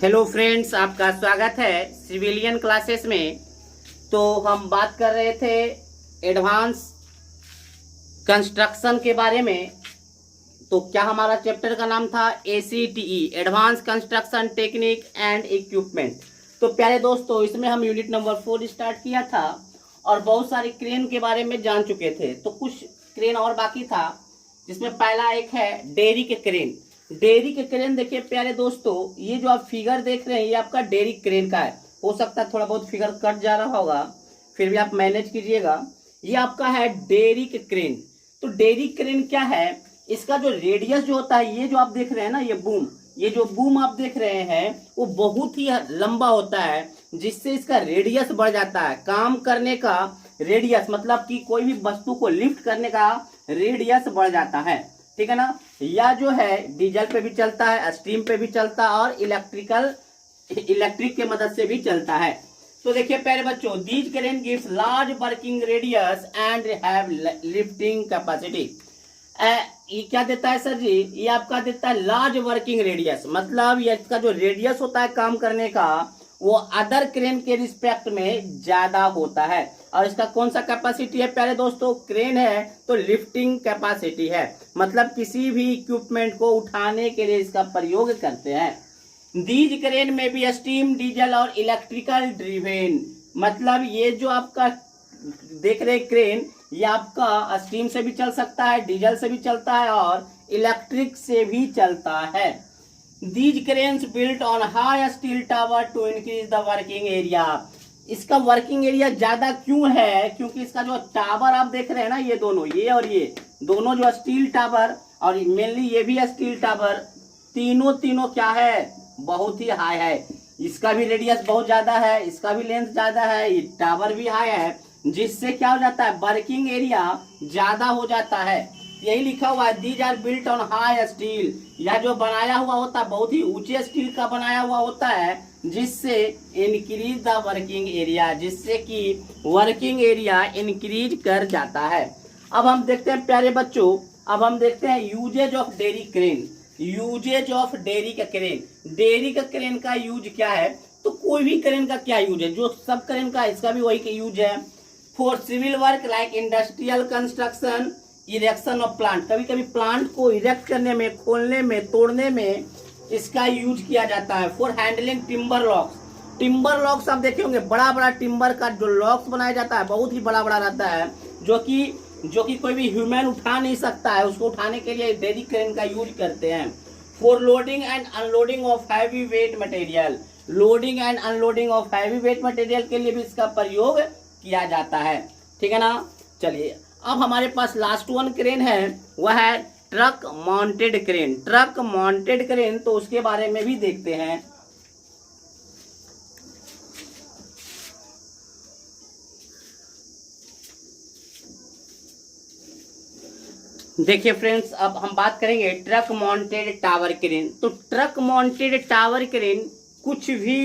Hello friends, आपका स्वागत है सिविलियन क्लासेस में। तो हम बात कर रहे थे एडवांस कंस्ट्रक्शन के बारे में। तो क्या हमारा चैप्टर का नाम था ACTE, advance construction technique and equipment. तो प्यारे दोस्तों, इसमें हम यूनिट नंबर 4 स्टार्ट किया था और बहुत सारे क्रेन के बारे में जान चुके थे। तो कुछ क्रेन और बाकी था, जिसमें पहला एक है डेयरी के क्रेन। डेयरी के क्रेन देखिए प्यारे दोस्तों, ये जो आप फिगर देख रहे हैं ये आपका डेयरी क्रेन का है। हो सकता है थोड़ा बहुत फिगर कट जा रहा होगा, फिर भी आप मैनेज कीजिएगा। ये आपका है डेयरी के क्रेन। तो डेयरी क्रेन क्या है, इसका जो रेडियस जो होता है, ये जो आप देख रहे हैं ना, ये जो बूम आप देख रहे हैं वो बहुत ही लंबा होता है, जिससे इसका रेडियस बढ़ जाता है। काम करने का रेडियस मतलब कि कोई भी वस्तु को लिफ्ट करने का रेडियस बढ़ जाता है, ठीक है ना। या जो है डीजल पे भी चलता है, स्टीम पे भी चलता है और इलेक्ट्रिक के मदद से भी चलता है। तो देखिए प्यारे बच्चों, these crane gives large working radius and have lifting capacity. ये क्या देता है सर जी? ये आपका देता है लार्ज वर्किंग रेडियस, मतलब ये इसका जो रेडियस होता है काम करने का वो अदर क्रेन के रिस्पेक्ट में ज्यादा होता है। और इसका कौन सा कैपेसिटी है प्यारे दोस्तों? क्रेन है तो लिफ्टिंग कैपेसिटी है, मतलब किसी भी इक्विपमेंट को उठाने के लिए इसका प्रयोग करते हैं। दीज क्रेन में भी स्टीम, डीजल और इलेक्ट्रिकल ड्रिवेन, मतलब ये जो आपका देख रहे क्रेन, ये आपका स्टीम से भी चल सकता है, डीजल से भी चलता है और इलेक्ट्रिक से भी चलता है। These cranes built on high steel tower to increase the working area। इसका वर्किंग एरिया ज्यादा क्यों है? क्योंकि इसका जो टावर आप देख रहे हैं ना, ये दोनों, ये और ये दोनों जो स्टील टावर और मेनली ये भी स्टील टावर, तीनों क्या है, बहुत ही हाई है। इसका भी रेडियस बहुत ज्यादा है, इसका भी लेंथ ज्यादा है, ये टावर भी हाई है, जिससे क्या हो जाता है, वर्किंग एरिया ज्यादा हो जाता है। यही लिखा हुआ है, these are built on high steel. यह जो बनाया हुआ होता है बहुत ही ऊंचे स्टील का बनाया हुआ होता है, जिससे इंक्रीज द वर्किंग एरिया, जिससे कि वर्किंग एरिया इंक्रीज कर जाता है। अब हम देखते हैं प्यारे बच्चों, अब हम देखते हैं uses of derrick crane. Uses of derrick का क्रेन, डेयरी का क्रेन का यूज क्या है? तो कोई भी क्रेन का क्या यूज है, जो सब क्रेन का इसका भी वही यूज है। For civil work like industrial construction, erection of plant, कभी कभी प्लांट को इरेक्ट करने में, खोलने में, तोड़ने में इसका यूज किया जाता है। For handling timber locks, timber locks आप देखे होंगे, बड़ा बड़ा टिम्बर का जो लॉक्स बनाया जाता है बहुत ही बड़ा बड़ा रहता है, जो कि कोई भी ह्यूमन उठा नहीं सकता है, उसको उठाने के लिए डेयरी क्रेन का यूज करते हैं। For loading and unloading of heavy weight material, loading and unloading of heavy weight material के लिए भी इसका प्रयोग किया जाता है, ठीक है ना। चलिए अब हमारे पास लास्ट वन क्रेन है, वह है truck mounted crane. Truck mounted crane, तो उसके बारे में भी देखते हैं। देखिए फ्रेंड्स, अब हम बात करेंगे ट्रक माउंटेड टावर क्रेन। तो ट्रक माउंटेड टावर क्रेन कुछ भी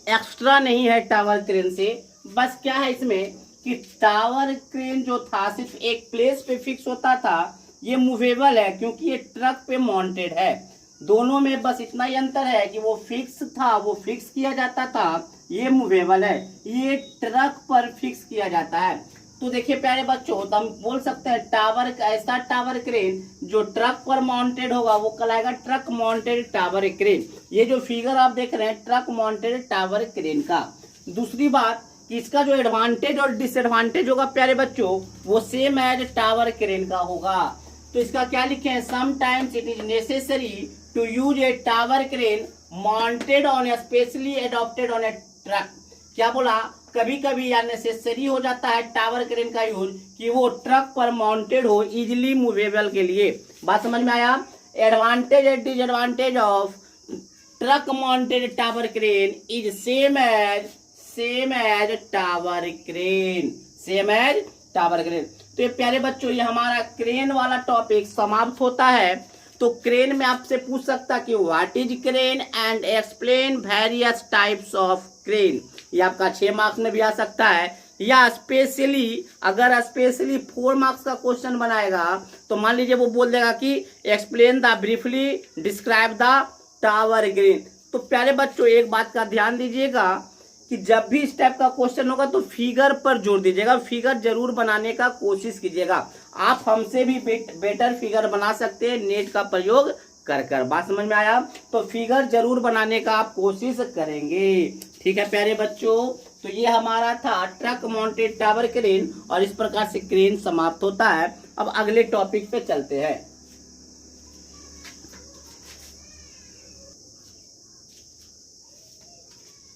एक्स्ट्रा नहीं है टावर क्रेन से, बस क्या है इसमें कि टावर क्रेन जो था सिर्फ एक प्लेस पे फिक्स होता था, ये मूवेबल है क्योंकि ये ट्रक पे माउंटेड है। दोनों में बस इतना ही अंतर है कि वो फिक्स था, वो फिक्स किया जाता था, ये मूवेबल है, ये ट्रक पर फिक्स किया जाता है। तो देखिए प्यारे बच्चों, तो हम बोल सकते हैं टावर, ऐसा टावर क्रेन जो ट्रक पर माउंटेड होगा वो कहलाएगा ट्रक माउंटेड टावर क्रेन। ये जो फिगर आप देख रहे हैं ट्रक माउंटेड टावर क्रेन का। दूसरी बात, इसका जो एडवांटेज और डिसएडवांटेज होगा प्यारे बच्चों, वो सेम एज टावर क्रेन का होगा। तो इसका क्या लिखे हैं, sometimes it is necessary to use a tower crane mounted on a specially adopted on a truck. क्या बोला, कभी कभी या नेसेसरी हो जाता है टावर क्रेन का यूज कि वो ट्रक पर माउंटेड हो, इजिली मूवेबल के लिए। बात समझ में आया? Advantage and disadvantage of truck mounted tower crane is same as tower crane, same as tower crane. तो ये प्यारे बच्चों, ये हमारा क्रेन वाला टॉपिक समाप्त होता है। तो क्रेन में आपसे पूछ सकता कि what is crane and explain various types of crane. ये आपका 6 मार्क्स में भी आ सकता है, या स्पेशली अगर स्पेशली 4 मार्क्स का क्वेश्चन बनाएगा तो मान लीजिए वो बोल देगा कि explain the briefly describe the tower crane. तो प्यारे बच्चों एक बात का ध्यान दीजिएगा कि जब भी इस टाइप का क्वेश्चन होगा तो फिगर पर जोर दीजिएगा, फिगर जरूर बनाने का कोशिश कीजिएगा। आप हमसे भी बेटर फिगर बना सकते हैं नेट का प्रयोग कर कर। बात समझ में आया? तो फिगर जरूर बनाने का आप कोशिश करेंगे। ठीक है प्यारे बच्चों, तो ये हमारा था ट्रक माउंटेड टावर क्रेन, और इस प्रकार से क्रेन समाप्त होता है। अब अगले टॉपिक पे चलते हैं।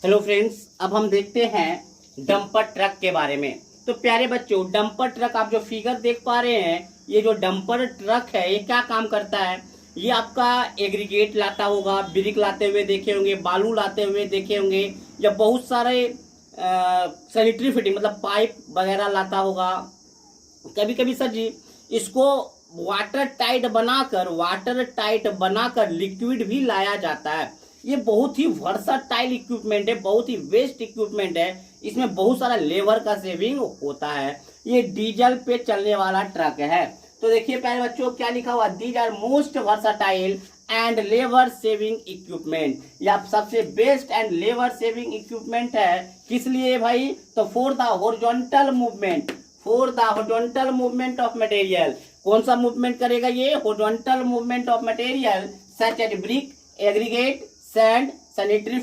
हेलो फ्रेंड्स, अब हम देखते हैं डंपर ट्रक के बारे में। तो प्यारे बच्चों, डंपर ट्रक आप जो फिगर देख पा रहे हैं, ये जो डंपर ट्रक है ये क्या काम करता है? ये आपका एग्रीगेट लाता होगा, ब्रिक लाते हुए देखे होंगे, बालू लाते हुए देखे होंगे, या बहुत सारे सैनिटरी फिटिंग मतलब पाइप वगैरह लाता होगा। कभी कभी सर जी इसको वाटर टाइट बनाकर लिक्विड भी लाया जाता है। ये बहुत ही वर्सटाइल इक्विपमेंट है, बहुत ही बेस्ट इक्विपमेंट है। इसमें बहुत सारा लेबर का सेविंग होता है। ये डीजल पे चलने वाला ट्रक है। तो देखिए प्यारे बच्चों क्या लिखा हुआ, these are most versatile and labour saving equipment. यह सबसे best and labour saving equipment है। किस लिए भाई? तो for the horizontal movement of material. कौन सा मूवमेंट करेगा ये? Horizontal movement of material such as brick, aggregate, sand, sanitary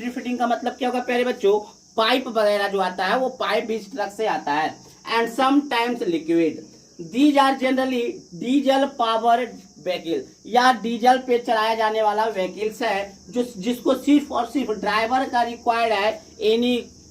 fitting का मतलब क्या होगा प्यारे बच्चों? पाइप वगैरह जो आता है वो पाइप भी इस ट्रक से आता है। And sometimes liquid. These are generally diesel powered vehicle, या डीजल पे चलाया जाने वाला व्हीकल्स है जिसको सिर्फ और सिर्फ ड्राइवर का रिक्वायर्ड है।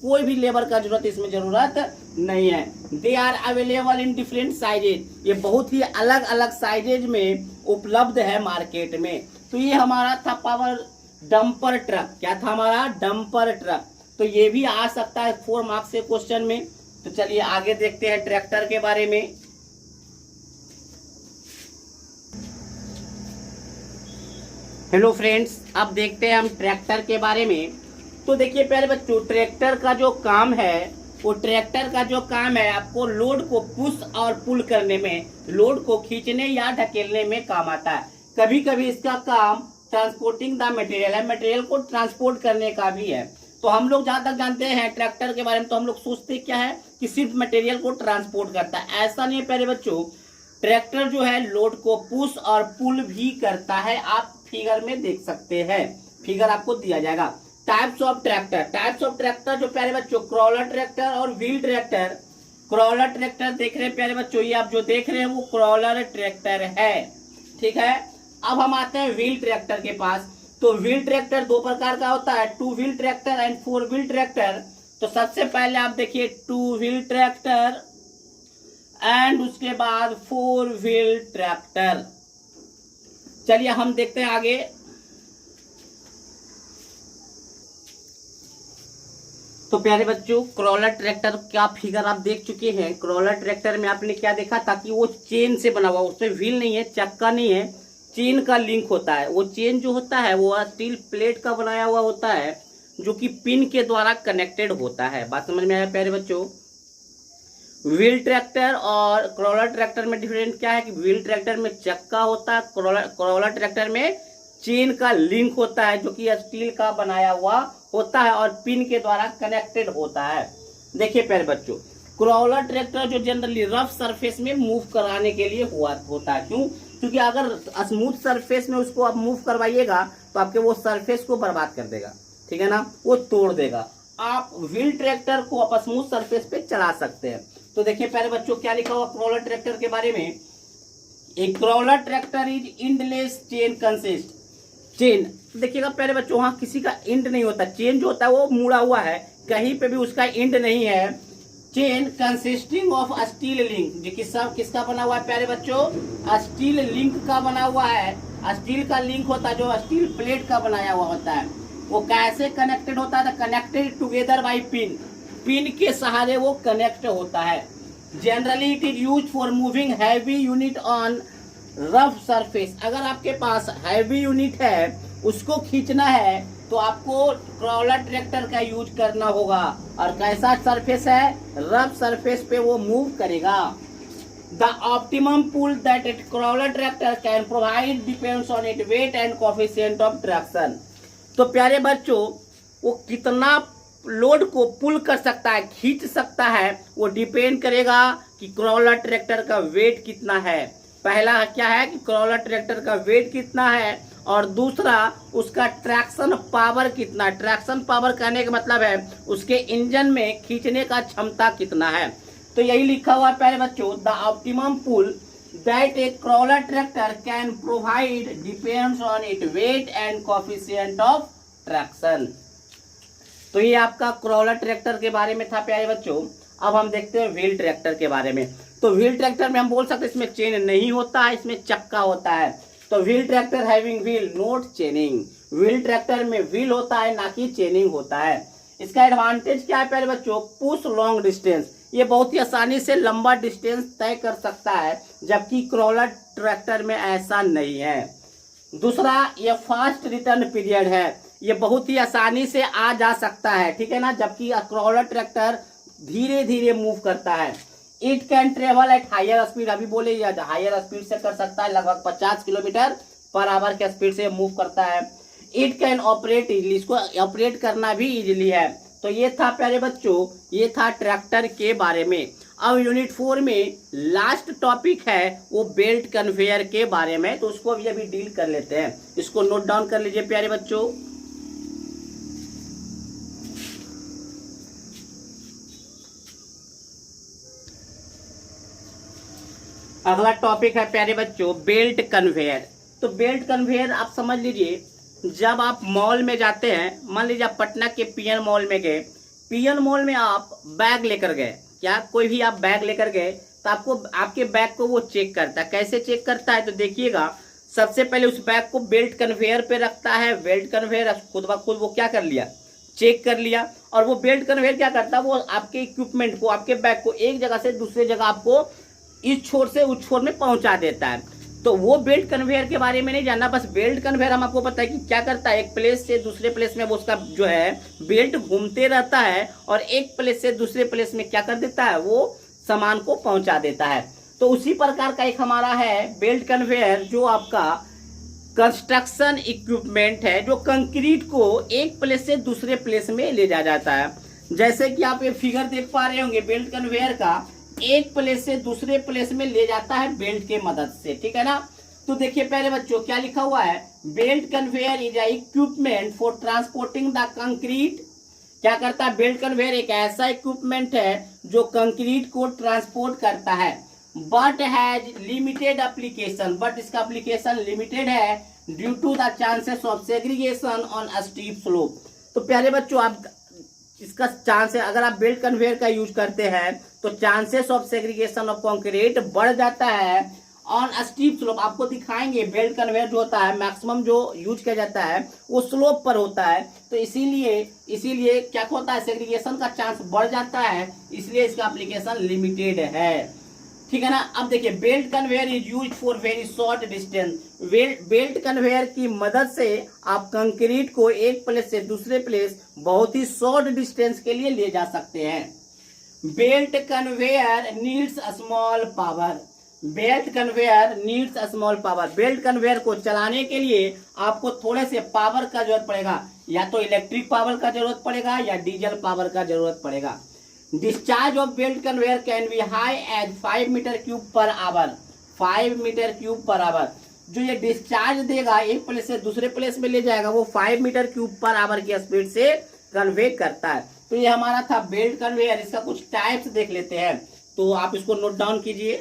कोई भी लेबर का जरूरत इसमें जरूरत नहीं है। They are available in different sizes. ये बहुत ही अलग अलग साइजेज में उपलब्ध है मार्केट में। तो ये हमारा था पावर डंपर ट्रक। क्या था हमारा? Dumper truck. तो ये भी आ सकता है 4 मार्क्स से क्वेश्चन में। तो चलिए आगे देखते हैं ट्रैक्टर के बारे में। हेलो फ्रेंड्स, अब देखते हैं हम ट्रैक्टर के बारे में। तो देखिए प्यारे बच्चों, ट्रैक्टर का जो काम है आपको लोड को पुश और पुल करने में, लोड को खींचने या ढकेलने में काम आता है। कभी कभी इसका काम ट्रांसपोर्टिंग द मटेरियल है, मटेरियल को ट्रांसपोर्ट करने का भी है। तो हम लोग जहां तक जानते हैं ट्रैक्टर के बारे में, तो हम लोग सोचते क्या है कि सिर्फ मटेरियल को ट्रांसपोर्ट करता है। ऐसा नहीं है प्यारे बच्चों, ट्रैक्टर जो है लोड को पुश और पुल भी करता है। आप फिगर में देख सकते हैं, फिगर आपको दिया जाएगा। टाइप्स ऑफ ट्रैक्टर जो प्यारे बच्चों, क्रॉलर ट्रैक्टर और व्हील ट्रैक्टर। क्रॉलर ट्रैक्टर देख रहे हैं प्यारे बच्चों, ये आप जो देख रहे हैं वो क्रॉलर ट्रैक्टर है। ठीक है, अब हम आते हैं व्हील ट्रैक्टर के पास। तो व्हील ट्रैक्टर 2 प्रकार का होता है, 2 wheel tractor and 4 wheel tractor. तो सबसे पहले आप देखिए 2 व्हील ट्रैक्टर एंड उसके बाद 4 व्हील ट्रैक्टर। चलिए हम देखते हैं आगे। तो प्यारे बच्चों, क्रॉलर ट्रैक्टर का फिगर आप देख चुके हैं। क्रॉलर ट्रैक्टर में आपने क्या देखा था कि वो चेन से बना हुआ, उसमें व्हील नहीं है, चक्का नहीं है, चेन का लिंक होता है। वो चेन जो होता है वो स्टील प्लेट का बनाया हुआ होता है, जो कि पिन के द्वारा कनेक्टेड होता है। बात समझ में आया प्यारे बच्चों? व्हील ट्रैक्टर और क्रॉलर ट्रैक्टर में डिफरेंट क्या है कि व्हील ट्रैक्टर में चक्का होता है, क्रॉलर ट्रैक्टर में चेन का लिंक होता है, जो कि स्टील का बनाया हुआ होता है और पिन के द्वारा कनेक्टेड होता है। देखिए प्यारे बच्चों, क्रॉलर ट्रैक्टर जो जनरली रफ सरफेस में मूव कराने के लिए होता है। क्यों? क्योंकि अगर स्मूथ सरफेस में उसको आप मूव करवाइएगा तो आपके वो सरफेस को बर्बाद कर देगा, ठीक है ना, वो तोड़ देगा। आप व्हील ट्रैक्टर को आप स्मूथ सरफेस पे चला सकते हैं। तो देखिए प्यारे बच्चों क्या लिखा हुआ क्रॉलर ट्रैक्टर के बारे में। एक crawler tractor is endless chain consist. Chain देखिएगा प्यारे बच्चों, वहां किसी का इंड नहीं होता। चेन जो होता है वो मुड़ा हुआ है, कहीं पे भी उसका इंड नहीं है। Chain consisting of steel link, जो किसका बना हुआ है प्यारे बच्चों? स्टील लिंक का बना हुआ है। स्टील का लिंक होता है जो स्टील प्लेट का बनाया हुआ होता है। वो कैसे कनेक्टेड होता है? Connected together by pin, pin के सहारे वो कनेक्ट होता है। Generally it is use for moving heavy unit on rough surface. अगर आपके पास हैवी यूनिट है, उसको खींचना है, तो आपको क्रॉलर ट्रैक्टर का यूज करना होगा। और कैसा सरफेस है? रफ सरफेस पे वो मूव करेगा। The optimum pull that it crawler tractor can provide depends on it weight and coefficient of traction. तो प्यारे बच्चों वो कितना लोड को पुल कर सकता है, खींच सकता है, वो डिपेंड करेगा कि क्रॉलर ट्रैक्टर का वेट कितना है। पहला क्या है कि क्रॉलर ट्रैक्टर का वेट कितना है, और दूसरा उसका ट्रैक्शन पावर कितना। ट्रैक्शन पावर कहने का मतलब है उसके इंजन में खींचने का क्षमता कितना है। तो यही लिखा हुआ है प्यारे बच्चों, the optimum pull that a crawler tractor can provide depends on it weight and coefficient of traction. तो ये आपका क्रॉलर ट्रैक्टर के बारे में था प्यारे बच्चों। अब हम देखते हैं व्हील ट्रैक्टर के बारे में। तो व्हील ट्रैक्टर में हम बोल सकते हैं इसमें चेन नहीं होता है, इसमें चक्का होता है। तो wheel tractor having wheel note चेनिंग, wheel tractor में व्हील होता है ना कि चेनिंग होता है। इसका एडवांटेज क्या है प्यारे बच्चों, पुश लॉन्ग डिस्टेंस, ये बहुत ही आसानी से लंबा डिस्टेंस तय कर सकता है, जबकि क्रॉलर ट्रैक्टर में ऐसा नहीं है। दूसरा, ये फास्ट रिटर्न पीरियड है, ये बहुत ही आसानी से आ जा सकता है, ठीक है ना, जबकि क्रॉलर ट्रैक्टर धीरे धीरे मूव करता है। It can travel at higher speed, अभी बोले हायर स्पीड से कर सकता है, लगभग 50 किलोमीटर पर आवर के स्पीड से मूव करता है। इट कैन ऑपरेट इजिली, इसको ऑपरेट करना भी इजिली है। तो ये था प्यारे बच्चों, ये था ट्रैक्टर के बारे में। अब यूनिट 4 में लास्ट टॉपिक है वो बेल्ट कन्वेयर के बारे में, तो उसको भी अभी डील कर लेते हैं। इसको नोट डाउन कर लीजिए प्यारे बच्चों। अगला टॉपिक है प्यारे बच्चों बेल्ट कन्वेयर। तो बेल्ट कन्वेयर आप समझ लीजिए, जब आप मॉल में जाते हैं, मान लीजिए आप पटना के पीएन मॉल में गए, पीएन मॉल में आप बैग लेकर गए, क्या कोई भी आप बैग लेकर गए, तो आपको आपके बैग को वो चेक करता है। कैसे चेक करता है तो देखिएगा, सबसे पहले उस बैग को बेल्ट कन्वेयर पे रखता है। बेल्ट कन्वेयर खुद ब खुद वो क्या कर लिया, चेक कर लिया। और वो बेल्ट कन्वेयर क्या करता है, वो आपके इक्विपमेंट को, आपके बैग को एक जगह से दूसरे जगह आपको इस छोर से उस छोर में पहुंचा देता है। तो वो बेल्ट कन्वेयर के बारे में नहीं जानना, बस बेल्ट कन्वेयर हम आपको पता है कि क्या करता है, एक प्लेस से दूसरे प्लेस में वो उसका जो है बेल्ट घूमते रहता है, और एक प्लेस से दूसरे प्लेस में क्या कर देता है, वो सामान को पहुंचा देता है। तो उसी प्रकार का एक हमारा है बेल्ट कन्वेयर, जो आपका कंस्ट्रक्शन इक्विपमेंट है, जो कंक्रीट को एक प्लेस से दूसरे प्लेस में ले जा जाता है। जैसे कि आप ये फिगर देख पा रहे होंगे, बेल्ट कन्वेयर का एक प्लेस से दूसरे प्लेस में ले जाता है बेल्ट के मदद से, ठीक है ना। तो देखिए पहले बच्चों क्या लिखा हुआ है, belt conveyor is a equipment for transporting the concrete. क्या करता है, बेल्ट कन्वेयर एक ऐसा इक्विपमेंट है जो कंक्रीट को ट्रांसपोर्ट करता है, but has limited application, but इसका एप्लीकेशन लिमिटेड है due to the chances of segregation on a steep slope. तो प्यारे बच्चों, आप इसका चांस है, अगर आप बेल्ट कन्वेयर का यूज करते हैं तो chances of segregation of concrete बढ़ जाता है ऑन स्टीप स्लोप। आपको दिखाएंगे बेल्ट कन्वेयर जो होता है मैक्सिमम जो यूज किया जाता है वो स्लोप पर होता है, तो इसीलिए क्या होता है, सेग्रीगेशन का चांस बढ़ जाता है, इसलिए इसका एप्लीकेशन लिमिटेड है, ठीक है ना। अब देखिए belt conveyor is use for very short distance. Belt conveyor की मदद से आप कंक्रीट को एक प्लेस से दूसरे प्लेस बहुत ही शॉर्ट डिस्टेंस के लिए ले जा सकते हैं। Belt conveyor needs a small power, belt conveyor needs a small power. Belt conveyor को चलाने के लिए आपको थोड़े से पावर का जरूरत पड़ेगा, या तो इलेक्ट्रिक पावर का जरूरत पड़ेगा या डीजल पावर का जरूरत पड़ेगा। Discharge of belt conveyor can be high as 5 metre cube per hour, 5 metre cube per hour. जो ये डिस्चार्ज देगा एक प्लेस से दूसरे प्लेस में ले जाएगा, वो 5 मीटर क्यूब पर आवर की स्पीड से कन्वे करता है। तो ये हमारा था बेल्ट कन्वेयर। इसका कुछ टाइप्स देख लेते हैं, तो आप इसको नोट डाउन कीजिए।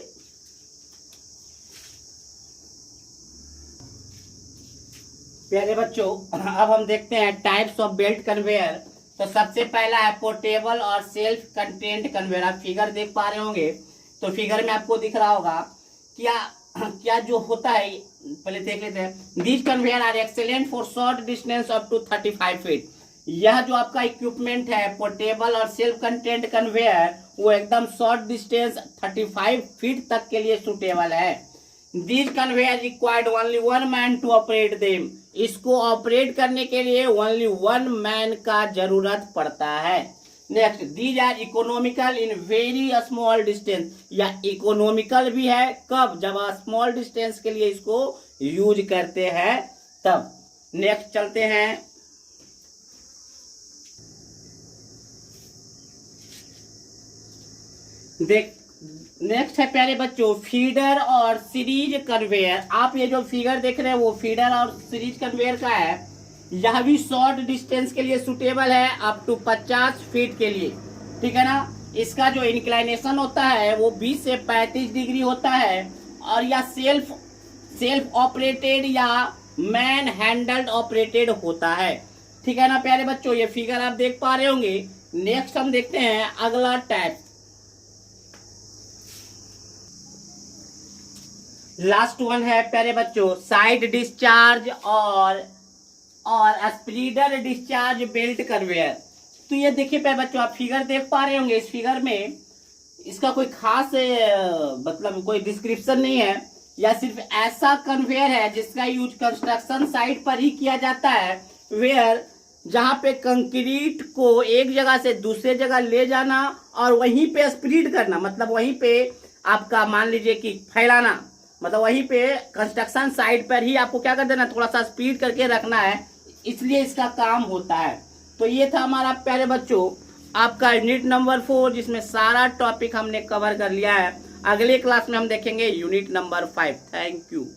प्यारे बच्चों, अब हम देखते हैं टाइप्स ऑफ बेल्ट कन्वेयर। तो सबसे पहला है पोर्टेबल और सेल्फ कंटेंट कन्वेयर। आप फिगर देख पा रहे होंगे, तो फिगर में आपको दिख रहा होगा क्या जो होता है, पहले देख लेते हैं। These conveyor are excellent for short distance up to 35 feet. यह जो आपका इक्विपमेंट है पोर्टेबल और सेल्फ कंटेंट कन्वेयर, वो एकदम शॉर्ट डिस्टेंस 35 फीट तक के लिए सुटेबल है। These conveyor required only 1 man to operate them. इसको ऑपरेट करने के लिए ओनली 1 मैन का जरूरत पड़ता है। Next, these are economical in very small distance. या इकोनॉमिकल भी है कब, जब आप स्मॉल डिस्टेंस के लिए इसको यूज करते हैं तब। नेक्स्ट चलते हैं, देख नेक्स्ट है प्यारे बच्चों फीडर और सीरीज कन्वेयर। आप ये जो फिगर देख रहे हैं वो फीडर और सीरीज कन्वेयर का है। यह भी शॉर्ट डिस्टेंस के लिए सुटेबल है अप टू 50 फीट के लिए, ठीक है ना। इसका जो इंक्लाइनेशन होता है वो 20 से 35 डिग्री होता है और यह सेल्फ ऑपरेटेड या मैन हैंडल्ड ऑपरेटेड होता है, ठीक है ना प्यारे बच्चों। ये फिगर आप देख पा रहे होंगे। नेक्स्ट हम देखते हैं अगला टाइप, लास्ट वन है प्यारे बच्चों साइड डिस्चार्ज और स्प्लीडर डिस्चार्ज बेल्ट कन्वेयर। तो ये देखिए प्यारे बच्चों आप फिगर देख पा रहे होंगे। इस फिगर में इसका कोई खास मतलब कोई डिस्क्रिप्शन नहीं है, या सिर्फ ऐसा कन्वेयर है जिसका यूज कंस्ट्रक्शन साइट पर ही किया जाता है, वेयर जहां पे कंक्रीट को एक जगह से दूसरे जगह ले जाना और वहीं पे स्प्लीड करना, मतलब वहीं पे आपका मान लीजिए कि फैलाना, मतलब वहीं पे कंस्ट्रक्शन साइट पर ही आपको क्या कर देना, थोड़ा सा स्पीड करके रखना है, इसलिए इसका काम होता है। तो ये था हमारा प्यारे बच्चों आपका यूनिट नंबर 4, जिसमें सारा टॉपिक हमने कवर कर लिया है। अगले क्लास में हम देखेंगे यूनिट नंबर 5। Thank you.